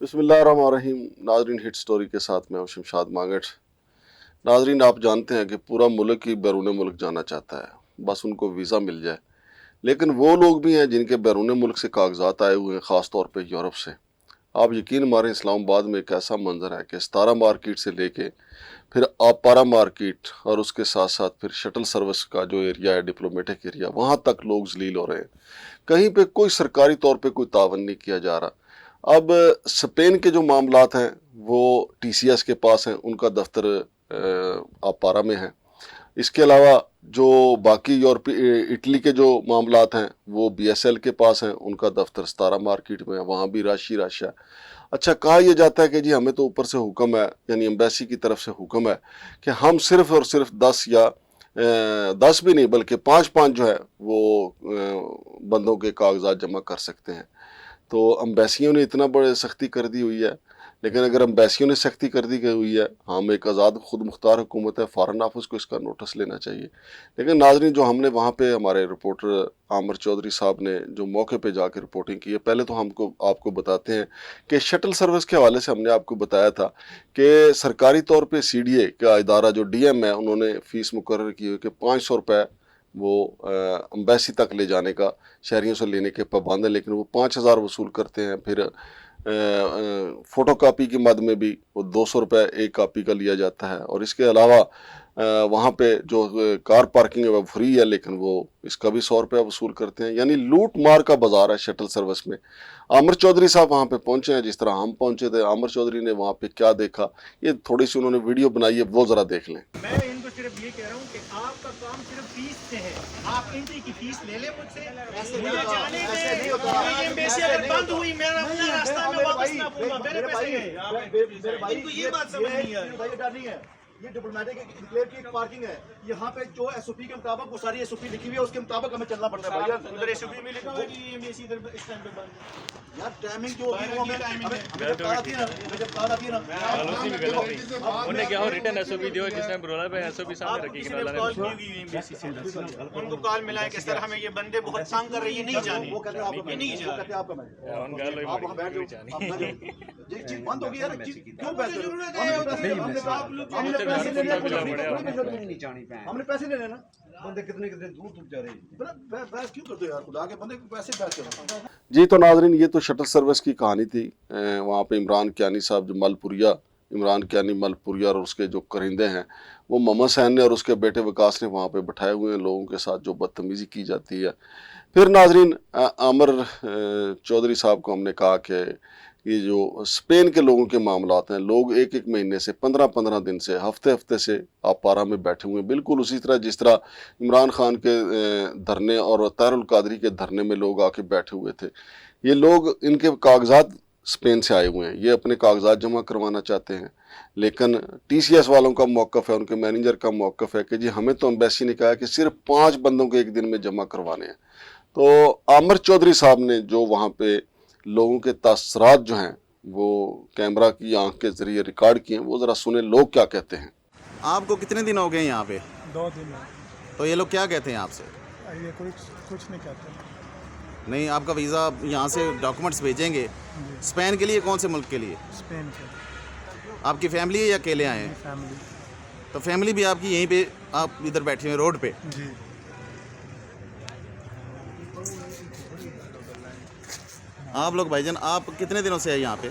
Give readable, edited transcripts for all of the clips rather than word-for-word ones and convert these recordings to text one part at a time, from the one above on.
बिस्मिल्लाहिर्रहमानिर्रहीम। नाजरीन, hit story के साथ मैं हूं शमशाद मांगट। नाजरीन, आप जानते हैं कि पूरा मुल्क ही बैरून मुल्क जाना चाहता है, बस उनको वीज़ा मिल जाए। लेकिन वो लोग भी हैं जिनके बैरून मुल्क से कागजात आए हुए हैं, ख़ास तौर पे यूरोप से। आप यकीन मारें, इस्लामाबाद में एक ऐसा मंजर है कि सतारा मार्केट से लेके फिर आपारा मार्केट और उसके साथ साथ फिर शटल सर्विस का जो एरिया है, डिप्लोमेटिक एरिया, वहाँ तक लोग जलील हो रहे हैं। कहीं पे कोई सरकारी तौर पे कोई तावन नहीं किया जा रहा। अब स्पेन के जो मामलात हैं वो टीसीएस के पास हैं, उनका दफ्तर आपारा में है। इसके अलावा जो बाकी इटली के जो मामलात हैं वो बीएसएल के पास हैं, उनका दफ्तर सतारा मार्केट में है, वहाँ भी रश ही रश है। अच्छा, कहा यह जाता है कि जी हमें तो ऊपर से हुक्म है, यानी एम्बेसी की तरफ से हुक्म है कि हम सिर्फ और सिर्फ 10 या 10 भी नहीं बल्कि 5-5 जो है वो बंदों के कागजात जमा कर सकते हैं। तो अम्बेसियों ने इतना बड़े सख्ती कर दी हुई है। लेकिन अगर अम्बेसियों ने सख्ती कर दी गई हुई है, हम एक आज़ाद खुद मुख्तार हुकूमत है, फ़ॉरेन ऑफिस को इसका नोटिस लेना चाहिए। लेकिन नाजरीन, जो हमने वहाँ पे हमारे रिपोर्टर आमिर चौधरी साहब ने जो मौके पे जाकर रिपोर्टिंग की है, पहले तो हमको आपको बताते हैं कि शटल सर्विस के हवाले से हमने आपको बताया था कि सरकारी तौर पे सीडीए का इदारा जो डीएम है, उन्होंने फ़ीस मुकर्रर की हुई कि 500 रुपये वो अम्बेसी तक ले जाने का शहरियों से लेने के पाबंद है, लेकिन वो 5000 वसूल करते हैं। फिर फ़ोटो कापी की मद में भी वो 200 रुपये एक कापी का लिया जाता है। और इसके अलावा वहाँ पे जो कार पार्किंग है वो फ्री है, लेकिन वो इसका भी 100 रुपया वसूल करते हैं। यानी लूट मार का बाजार है शटल सर्विस में। आमिर चौधरी साहब वहाँ पे पहुँचे हैं, जिस तरह हम पहुँचे थे। आमिर चौधरी ने वहाँ पे क्या देखा, ये थोड़ी सी उन्होंने वीडियो बनाई है, वो ज़रा देख लें। मैं इनको सिर्फ ये कह रहा हूँ कि आपका काम सिर्फ फीस से है। आप एंट्री की फीस ले लें मुझसे, मुझे जाने दें। ये एम्बेसी अगर बंद हुई, मेरा अपना रास्ता मैं वापस ना पूंगा, मेरे पैसे गए। इनको ये बात समझ नहीं है। ये डिप्लोमेटिक इंक्लेव की एक पार्किंग है। यहाँ पे जो एसओपी के मुताबिक वो सारी एसओपी लिखी हुई है, उसके मुताबिक हमें चलना पड़ता है भाई। उधर एसओपी में लिखा हुआ है कि ये एम्बेसी इधर इस टाइम पे बंद है। यार टाइमिंग जो होगी वो हमें जब कहा थी ना, जब कहा थी ना, उन्हें क्या हो रिटर्न एसओपी दियो, जिस टाइम रोला पे एसओपी सामने रखी किसी ने कॉल की हुई एम्बेसी से, उनको कॉल मिला है कि सर हमें ये बंदे बहुत तंग कर रही है, नहीं जाने। वो कहते हैं आपका ये नहीं जा रहे। आपका मैनेजर, आप वहाँ बैठ जाओ, आप बैठ जाओ। जी चीज बंद होगी यार, क्यों पैसे जरूरत है हमने पैसे लेने ना। बंदे कितने कितने दूर दूर जा रहे हैं, बहस क्यों करते हो यार? खुदा के बंदे पैसे बहस करो। जी तो नाजरीन, ये तो शटल सर्विस की कहानी थी। वहाँ पे इमरान कियानी साहब जो मलपुरिया, इमरान कियानी मलपुरिया और उसके जो करिंदे हैं वो मोहम्मद सैन ने और उसके बेटे विकास ने वहाँ पे बैठाए हुए हैं लोगों के साथ, जो बदतमीज़ी की जाती है। फिर नाजरीन, आमिर चौधरी साहब को हमने कहा कि ये जो स्पेन के लोगों के मामलात हैं, लोग एक एक महीने से 15-15 दिन से हफ्ते हफ्ते से आपारा में बैठे हुए हैं, बिल्कुल उसी तरह जिस तरह इमरान खान के धरने और तारुल कादरी के धरने में लोग आके बैठे हुए थे। ये लोग, इनके कागजात स्पेन से आए हुए हैं, ये अपने कागजात जमा करवाना चाहते हैं। लेकिन टीसीएस वालों का मौक़िफ़ है, उनके मैनेजर का मौक़िफ़ है कि जी हमें तो एम्बेसी ने कहा है कि सिर्फ 5 बंदों के एक दिन में जमा करवाने हैं। तो आमिर चौधरी साहब ने जो वहाँ पे लोगों के तासरात जो हैं वो कैमरा की आंख के ज़रिए रिकॉर्ड किए हैं, वो ज़रा सुने लोग क्या कहते हैं। आपको कितने दिन हो गए यहाँ पे? 2 दिन है। तो ये लोग क्या कहते हैं आपसे? ये कुछ नहीं कहते। नहीं, आपका वीज़ा यहाँ से डॉक्यूमेंट्स भेजेंगे स्पेन के लिए? कौन से मुल्क के लिए? स्पेन के। आपकी फैमिली है या अकेले आए हैं? फैमिली। तो फैमिली भी आपकी यहीं पे, आप इधर बैठे हुए रोड पे? जी। आप लोग भाईजान, आप कितने दिनों से है यहाँ पे?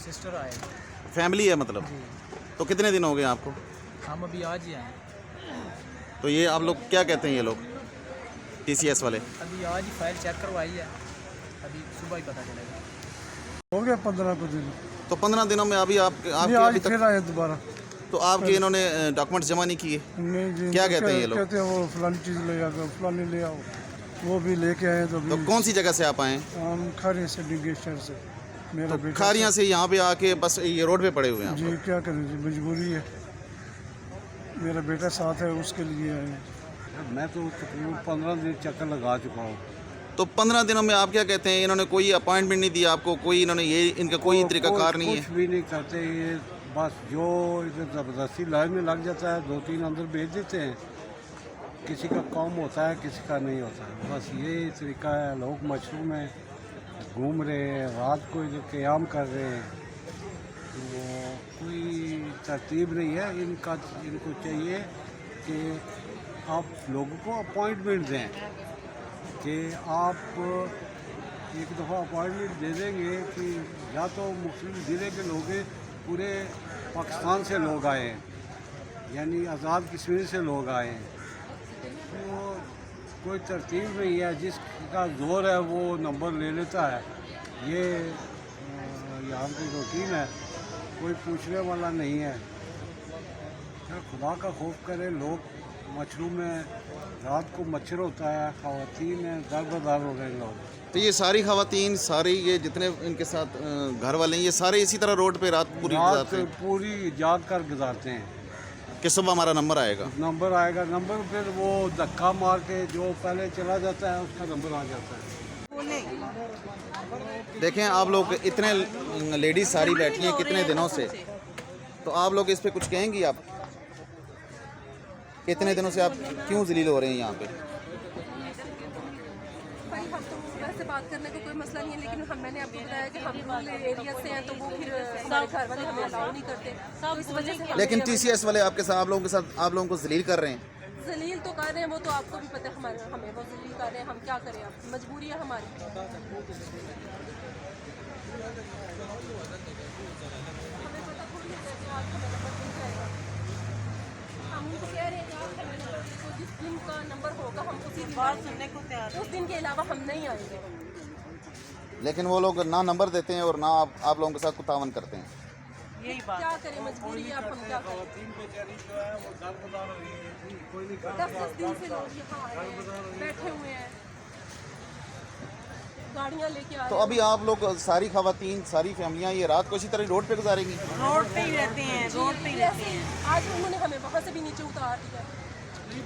सिस्टर आए। फैमिली है मतलब? तो कितने दिन हो गए आपको? हम अभी आज ही आए। तो ये आप लोग क्या कहते हैं, ये लोग टीसीएस वाले? अभी आज ही फाइल चेक करवाई है, अभी सुबह ही पता चलेगा। हो गया 15 कुछ दिन। तो 15 दिनों में अभी आपके आज अभी फिर तक आए दोबारा। तो आपके इन्होंने डॉक्यूमेंट्स जमा नहीं किए? नहीं जी। क्या कहते हैं ये लोग? कहते हैं वो फलानी चीज़ ले आओ, फलानी ले आओ, वो भी लेके आए। तो कौन सी जगह से आप आए? हम खारी से, डिगेश्वर से। मेरा बेटा खारियाँ से यहाँ पे आके बस ये रोड पे पड़े हुए हैं? जी क्या करें जी, मजबूरी है। मेरा बेटा साथ है, उसके लिए आए हैं। मैं तो तकरीबन 15 दिन चक्कर लगा चुका हूँ। तो 15 दिनों में आप क्या कहते हैं, इन्होंने कोई अपॉइंटमेंट नहीं दिया आपको? कोई इन्होंने ये, इनका कोई तरीकाकार नहीं कुछ है? भी नहीं करते ये, बस जो इधर ज़बरदस्ती लाइन में लग जाता है, 2-3 अंदर भेज देते हैं। किसी का काम होता है, किसी का नहीं होता है, बस ये तरीका है। लोग मशरूम हैं, घूम रहे हैं, रात को जो क़याम कर रहे हैं, तो कोई तरतीब नहीं है इनका। इनको चाहिए कि आप लोगों को अपॉइंटमेंट दें, कि आप एक दफ़ा अपॉइंटमेंट दे देंगे कि या तो मुस्लिम ज़िले के लोग हैं, पूरे पाकिस्तान से लोग आए हैं, यानी आज़ाद कश्मीर से लोग आए हैं, तो कोई तरतीब नहीं है। जिसका ज़ोर है वो नंबर ले लेता है, ये यहाँ की रूटीन है, कोई पूछने वाला नहीं है। क्या खुदा का खौफ करे, लोग मच्छरों में रात को मच्छर होता है, ख़वातीन हैं, दरबदर हो रहे हैं लोग। तो ये सारी ख़वातीन, सारी ये जितने इनके साथ घर वाले हैं, ये सारे इसी तरह रोड पे रात पूरी गुजारते हैं पूरी जाग कर गुजारते हैं कि सुबह हमारा नंबर आएगा। नंबर आएगा, नंबर फिर वो धक्का मार के जो पहले चला जाता है उसका नंबर आ जाता है। देखें आप लोग, इतने लेडीज सारी बैठी हैं कितने दिनों से, तो आप लोग इस पे कुछ कहेंगी? आप इतने दिनों से आप क्यों जलील हो रहे हैं यहाँ पे? भाई हम तो वैसे बात करने को कोई मसला नहीं है, लेकिन मैंने आपको बताया कि हम रूरल एरिया से हैं, तो वो फिर हमारे घर वाले हमें अलाउ नहीं करते, तो इस वजह से लेकिन TCS वाले आपके साथ, आप लोगों के साथ, आप लोगों को जलील कर रहे हैं। जलील तो कर रहे हैं, वो तो आपको भी पता है, हमें वो जलील कर रहे हैं, हम क्या करें, अब मजबूरी है हमारी। हम उनको कह रहे हैं कि आप हमें नंबर दे दो, जिस दिन का नंबर होगा हम उसी दिन बात सुनने को तैयार, उस दिन के अलावा हम नहीं आएंगे। लेकिन वो लोग ना नंबर देते हैं और ना आप लोगों के साथ कुछ तावन करते हैं। यही बात, क्या करें, मजबूरी है, अब हम क्या करें। 10-10 दिन से लोग यहाँ आए हैं, बैठे हुए हैं, गाड़ियाँ लेके आ तो रहे हैं। अभी आप लोग सारी ख़वातीन, सारी फैमिलियाँ ये रात को इसी तरह रोड पे गुजारेंगी? रोड पे ही रहते हैं, रोड पे ही रहते हैं। आज उन्होंने हमें वहाँ से भी नीचे उतार दिया।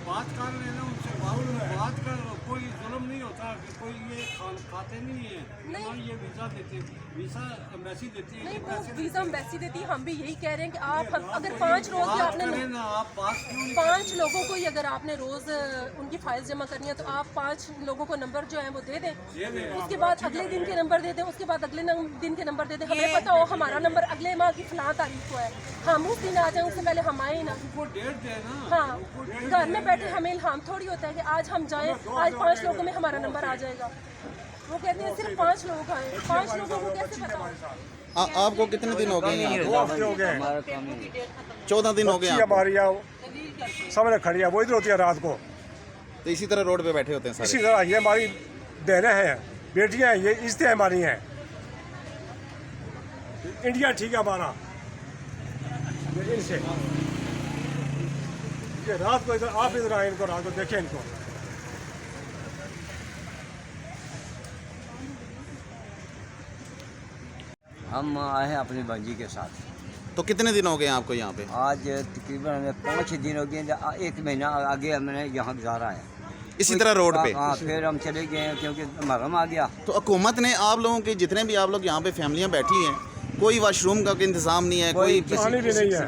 बात कर लेना उनसे, बात कर, कोई जुल्म नहीं होता कि कोई ये खाते नहीं है, नहीं। ये वीज़ा देते, वीज़ा एम्बेसी देती है, नहीं, वो वीज़ा एम्बेसी देती है, हम भी यही कह रहे हैं कि आप अगर 5 रोज़ भी आपने ना आप बात क्यों नहीं 5 लोगों को ही अगर आपने रोज़ उनकी फाइल जमा करनी है, तो आप 5 लोगों को नंबर जो है वो दे दें, उसके बाद अगले दिन के नंबर दे दें, उसके बाद अगले दिन के नंबर दे दें। हमें पता हो हमारा नंबर अगले माह की फलां तारीख को है, हम उस दिन आ जाएं, उससे पहले हम आए ना। वो डेट देना। हाँ, घर में बैठे हमें इल्हाम थोड़ी होता है कि आज हम जाएं, आज 5 लोगों में हमारा नंबर आ जाएगा। वो कहते हैं सिर्फ 5 लोग आए, 5 लोगों को कैसे पता? आपको कितने दिन हो गए यहाँ पे? हो गए 14 दिन हो गए आपको। हमारी सामने खड़ी है, वो इधर होती है रात को, तो इसी तरह रोड पे बैठे होते हैं इसी सारे। तरह ये हमारी बहनें हैं, बेटियां हैं, ये इज्जतें हमारी हैं। इंडिया ठीक है हमारा, ये इनसे ये रात को इधर, आप इधर आए, इनको रात को देखें इनको। हम आए हैं अपनी बंजी के साथ। तो कितने दिन हो गए आपको यहाँ पे? आज तकरीबन हमें 5 दिन हो गए, 1 महीना आगे हमने यहाँ गुजारा है इसी तरह रोड पे। हाँ, फिर हम चले गए क्योंकि मुहर्रम आ गया। तो हुकूमत ने आप लोगों के, जितने भी आप लोग यहाँ पे फैमिलियाँ बैठी हैं, कोई वॉशरूम का इंतजाम नहीं है, कोई पानी भी नहीं है,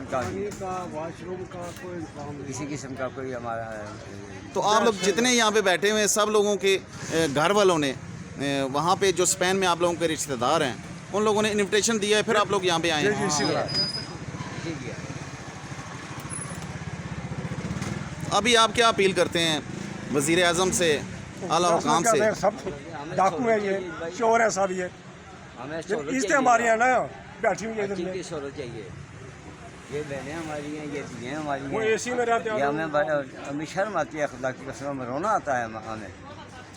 वाशरूम का कोई इंतजाम नहीं। किसी किस्म का कोई हमारा तो आप लोग जितने यहाँ पे बैठे हुए हैं, सब लोगों के घर वालों ने वहाँ पे जो स्पेन में आप लोगों के रिश्तेदार हैं, उन लोगों ने इनविटेशन दिया है, फिर आप लोग यहाँ पे आए हैं। इसी तरह ठीक है। अभी आप क्या अपील करते हैं वज़ीर आज़म से, आला हुकाम से? सब डाकू है, ये चोर है सब, ये हमें इज्जतें हमारी हैं ना, बैठी हुई है इधर में। की सहूलत चाहिए। ये बहनें हमारी हैं, ये धीएँ हमारी वो हैं। एसी में रहते ये हैं। हमें शर्म आती है, खुदा की कसम में रोना आता है, हमें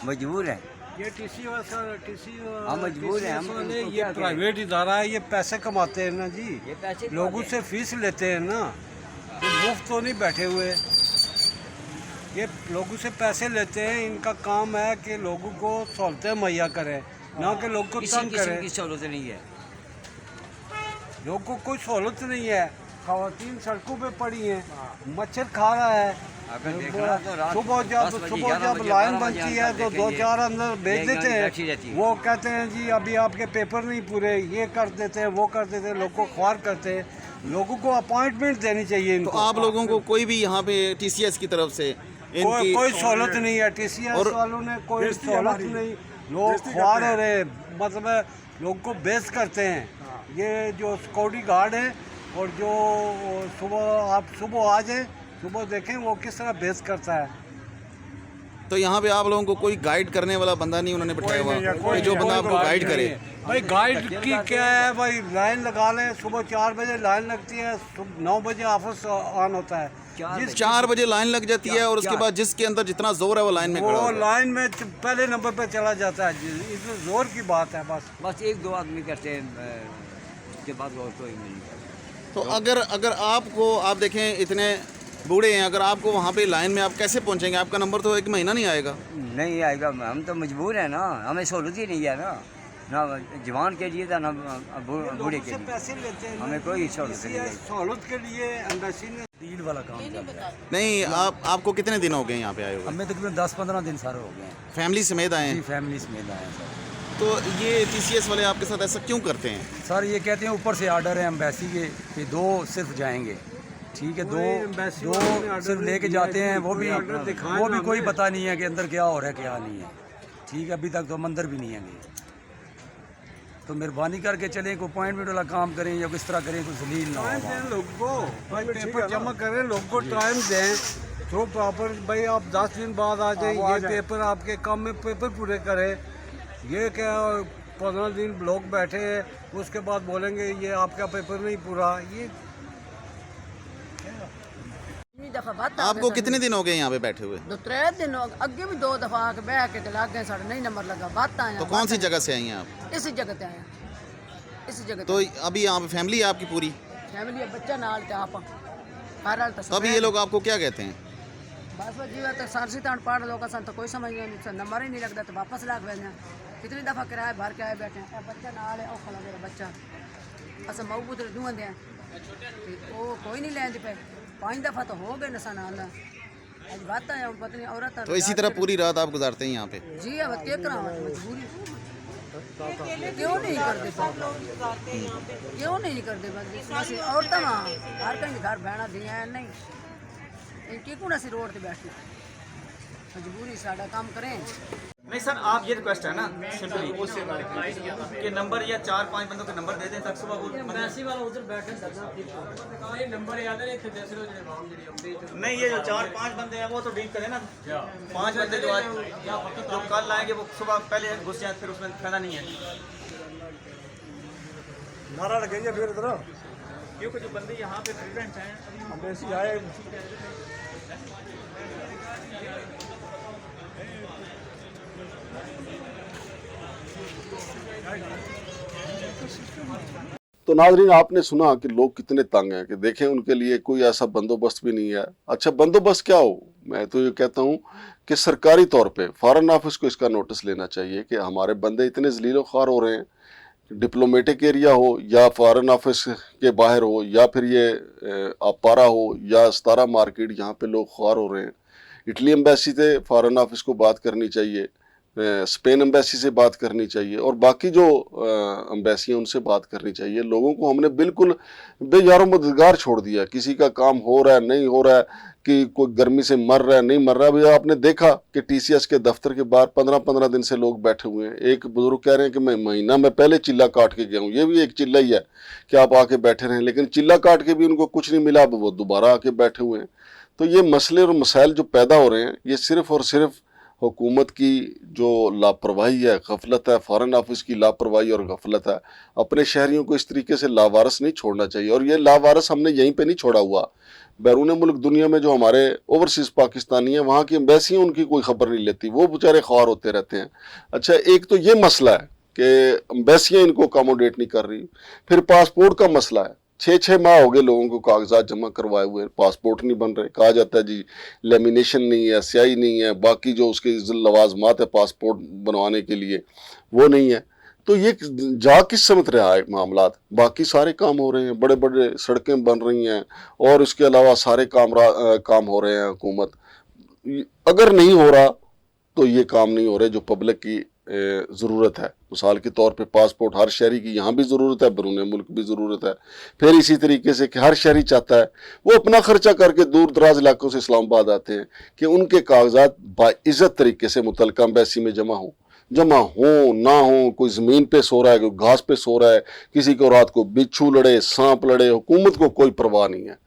मजबूर हैं, ये टीसी हम मजबूर हैं। हम ये प्राइवेट इदारा है, ये पैसे कमाते हैं ना जी, ये पैसे लोगों से फीस लेते हैं ना, ये मुफ्त तो नहीं बैठे हुए, ये लोगों से पैसे लेते हैं। इनका काम है कि लोगों को सहूलतें मुहैया करें, ना कि लोगों को किसी तंग किस्म करें। की सहूलत नहीं है। लोगों को कोई सहूलत नहीं है, खवातीन सड़कों पे पड़ी हैं, मच्छर खा रहा है। अगर देखना तो रात सुबह 10 बजे, 11 जब बजे, लाइन 12 बनती बजे है तो देखेंगे, 2-4 अंदर भेज ये देते गाड़ी बैठी रहती हैं। है। वो कहते हैं जी अभी आपके पेपर नहीं पूरे, ये कर देते हैं, वो कर देते हैं, लोगों को ख्वार करते हैं। लोगों को अपॉइंटमेंट देनी चाहिए तो इनको। आप लोगों को कोई भी यहाँ पे TCS की तरफ से कोई सहूलत नहीं है, TCS और वालों ने कोई सहूलत नहीं। लोग ख्वार हो रहे, मतलब लोग को बेस करते हैं। ये जो सिक्योरिटी गार्ड है और जो सुबह आप सुबह आ जाए, सुबह देखें वो किस तरह बेस करता है। तो यहाँ पे आप लोगों को कोई गाइड करने वाला बंदा नहीं उन्होंने बिठाया हुआ कि जो बंदा आपको गाइड करे? भाई गाइड की क्या है भाई, लाइन लगा लें, सुबह 4 बजे लाइन लगती है, 9 बजे ऑफिस ऑन होता है। जिस 4 बजे लाइन लग जाती है और उसके बाद जिसके अंदर जितना जोर है वो लाइन में खड़ा वो होगा। लाइन में पहले नंबर पे चला जाता है। इसमें जोर की बात है बस। बस 1-2 आदमी करते हैं, उसके बाद और कोई नहीं करता। तो अगर आपको, आप देखें इतने बूढ़े हैं, अगर आपको वहाँ पे लाइन में आप कैसे पहुँचेंगे? आपका नंबर तो 1 महीना नहीं आएगा। नहीं आएगा, हम तो मजबूर हैं ना, हमें सहूलत ही नहीं है ना जवान के लिए था ना बूढ़े के लिए। पैसे लेते हैं, हमें कोई सहूलत नहीं है। सहूलत के लिए एम्बेसी ने डील वाला काम चलता है। नहीं, आपको कितने दिन हो गए यहाँ पे आए हुए? हमें तकरीबन 10-15 दिन सारे हो गए हैं। फैमिली समेत आए जी हैं? फैमिली समेत आए हैं सर। तो ये TCS वाले आपके साथ ऐसा क्यों करते हैं? सर ये कहते हैं ऊपर से आर्डर है एम्बेसी के कि 2 सिर्फ जाएंगे, ठीक है, 2 सिर्फ लेके जाते हैं, वो भी कोई पता नहीं है कि अंदर क्या हो रहा है क्या नहीं है, ठीक है। अभी तक तो हम अंदर भी नहीं है। तो मेहरबानी करके चलें, कोई अपॉइंटमेंट वाला काम करें या किस तरह करें, कोई जलील ना हो। लोग को भाई पेपर जमा करें, लोग को टाइम दें तो प्रॉपर। भाई आप 10 दिन बाद आ जाए, ये पेपर आपके काम में पेपर पूरे करें। ये क्या 15 दिन लोग बैठे हैं, उसके बाद बोलेंगे ये आपका पेपर नहीं पूरा। ये आपको कितने दिन हो गए यहाँ पे बैठे हुए? 2-3 दिन अगे भी 2 दफा आके बह के लग गए, साढ़े नहीं नंबर लगा, बात आया। तो कौन सी जगह से आई हैं आप? इसी जगह पे आया, इसी जगह। तो अभी यहाँ पे फैमिली है आपकी पूरी? फैमिली बच्चा नाल ते आप हर हाल तो अभी ये लोग आपको क्या कहते हैं? बस जीवा तो सरसी तान पढ़ लोग सन तो कोई समझ नहीं, नंबर ही नहीं लगता तो वापस लाग भेजना। कितनी दफा किराया भर के आए बैठे हैं, बच्चा नाल है, औखा मेरा बच्चा अस मऊ पुत्र दूं दे वो कोई नहीं लेंदे पे। 5 दफा तो हो गए नशा नाल आज बात आया पत्नी औरत। तो इसी तरह पूरी रात आप गुजारते हैं यहाँ पे? जी अब क्या करा मजबूरी, क्यों नहीं करते, क्यों नहीं करते? बस औरत हर कहीं घर बहना दिया नहीं, इनकी कौन ऐसी रोड पे बैठी मजबूरी साड़ा काम करें। नहीं सर, आप ये रिक्वेस्ट है ना सिंपली कि नंबर या 4-5 बंदों के नंबर दे दें तक सुबह वाला उधर बैठे नंबर याद है। नहीं, ये जो 4-5 बंदे हैं वो तो डील करें ना। 5 बंदे जो आज जो कल आएंगे वो सुबह पहले घुस जाए, फिर उसमें फायदा नहीं है। नारा लगेंगे फिर इधर, क्योंकि जो बंदे यहाँ पे प्रेजेंट हैं एम्बेसी आए। तो नाज़रीन, आपने सुना कि लोग कितने तंग हैं कि देखें उनके लिए कोई ऐसा बंदोबस्त भी नहीं है। अच्छा, बंदोबस्त क्या हो, मैं तो ये कहता हूँ कि सरकारी तौर पे फॉरेन ऑफिस को इसका नोटिस लेना चाहिए कि हमारे बंदे इतने जलीलो ख्वार हो रहे हैं, डिप्लोमेटिक एरिया हो या फॉरेन ऑफिस के बाहर हो या फिर ये अपारा हो या सतारा मार्केट, यहाँ पे लोग ख्वार हो रहे हैं। इटली एम्बेसी से फॉरेन ऑफिस को बात करनी चाहिए, स्पेन एम्बेसी से बात करनी चाहिए और बाकी जो एम्बेसी हैं उनसे बात करनी चाहिए। लोगों को हमने बिल्कुल बेयारो मददगार छोड़ दिया, किसी का काम हो रहा है नहीं हो रहा है, कि कोई गर्मी से मर रहा है नहीं मर रहा है। अभी आपने देखा कि TCS के दफ्तर के बाहर 15-15 दिन से लोग बैठे हुए हैं। एक बुजुर्ग कह रहे हैं कि मैं महीना में पहले चिल्ला काट के गया हूँ। ये भी एक चिल्ला ही है कि आप आके बैठे रहें, लेकिन चिल्ला काट के भी उनको कुछ नहीं मिला, अब वो दोबारा आके बैठे हुए हैं। तो ये मसले और मसाइल जो पैदा हो रहे हैं, ये सिर्फ और सिर्फ हुकूमत की जो लापरवाही है, गफलत है, फॉरेन ऑफिस की लापरवाही और गफलत है। अपने शहरियों को इस तरीके से लावारस नहीं छोड़ना चाहिए। और ये लावारस हमने यहीं पे नहीं छोड़ा हुआ, बैरून मुल्क दुनिया में जो हमारे ओवरसीज़ पाकिस्तानी हैं, वहाँ की एम्बेसियाँ उनकी कोई खबर नहीं लेती, वो बेचारे ख्वार होते रहते हैं। अच्छा, एक तो ये मसला है कि एम्बेसियाँ इनको अकोमोडेट नहीं कर रही। फिर पासपोर्ट का मसला है, 6-6 माह हो गए लोगों को कागजात जमा करवाए हुए, पासपोर्ट नहीं बन रहे। कहा जाता है जी लेमिनेशन नहीं है, स्याही नहीं है, बाकी जो उसके लवाजमात है पासपोर्ट बनवाने के लिए वो नहीं है। तो ये जा किस समत रहा है मामलात, बाकी सारे काम हो रहे हैं, बड़े बड़े सड़कें बन रही हैं और इसके अलावा सारे काम हो रहे हैं। हुकूमत अगर नहीं हो रहा तो ये काम नहीं हो रहे जो पब्लिक की ज़रूरत है। मिसाल के तौर पे पासपोर्ट हर शहरी की यहाँ भी ज़रूरत है, बैरून मुल्क भी ज़रूरत है। फिर इसी तरीके से कि हर शहरी चाहता है वो अपना खर्चा करके दूर दराज इलाकों से इस्लामाबाद आते हैं कि उनके कागजात बाइज़्ज़त तरीके से मुतल्लिका एम्बेसी में जमा हों। जमा हो ना हो, कोई ज़मीन पे सो रहा है, कोई घास पे सो रहा है, किसी को रात को बिच्छू लड़े, सांप लड़े, हुकूमत को कोई परवाह नहीं है।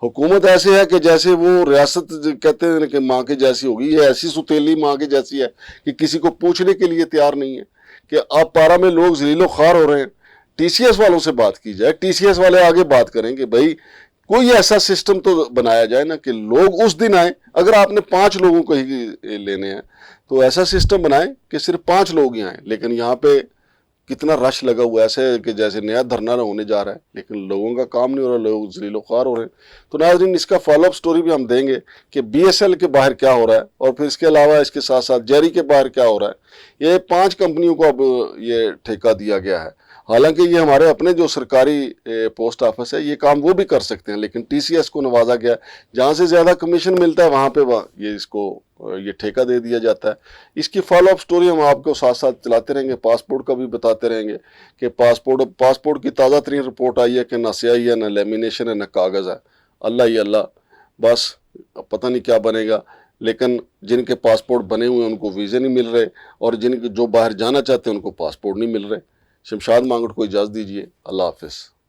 हुकूमत ऐसे है कि जैसे वो रियासत कहते हैं कि माँ के जैसी होगी, ये ऐसी सुतेली माँ के जैसी है कि किसी को पूछने के लिए तैयार नहीं है कि अब पारा में लोग जलीलो ख्वार हो रहे हैं। टीसीएस वालों से बात की जाए, टीसीएस वाले आगे बात करेंगे, भाई कोई ऐसा सिस्टम तो बनाया जाए ना कि लोग उस दिन आए। अगर आपने 5 लोगों को ही लेने हैं तो ऐसा सिस्टम बनाए कि सिर्फ 5 लोग ही आए। लेकिन यहाँ पे कितना रश लगा हुआ है, ऐसे कि जैसे नया धरना होने जा रहा है, लेकिन लोगों का काम नहीं हो रहा, लोग जलीलो ख्वार हो रहे हैं। तो नाज़रीन, इसका फॉलोअप स्टोरी भी हम देंगे कि BSL के बाहर क्या हो रहा है और फिर इसके अलावा इसके साथ साथ जेरी के बाहर क्या हो रहा है। ये 5 कंपनियों को अब ये ठेका दिया गया है। हालांकि ये हमारे अपने जो सरकारी पोस्ट ऑफिस है, ये काम वो भी कर सकते हैं, लेकिन TCS को नवाजा गया। जहाँ से ज़्यादा कमीशन मिलता है वहाँ पे ये इसको ये ठेका दे दिया जाता है। इसकी फॉलोअप स्टोरी हम आपको साथ साथ चलाते रहेंगे। पासपोर्ट का भी बताते रहेंगे कि पासपोर्ट की ताज़ा तरीन रिपोर्ट आई है कि ना स्याही है, ना लेमिनेशन है, ना कागज़ है। अल्लाह ही अल्लाह, बस पता नहीं क्या बनेगा। लेकिन जिनके पासपोर्ट बने हुए हैं उनको वीज़े नहीं मिल रहे, और जिनके जो बाहर जाना चाहते हैं उनको पासपोर्ट नहीं मिल रहे। शमशाद मांगट को इजाज़त दीजिए। अल्लाह हाफिज़।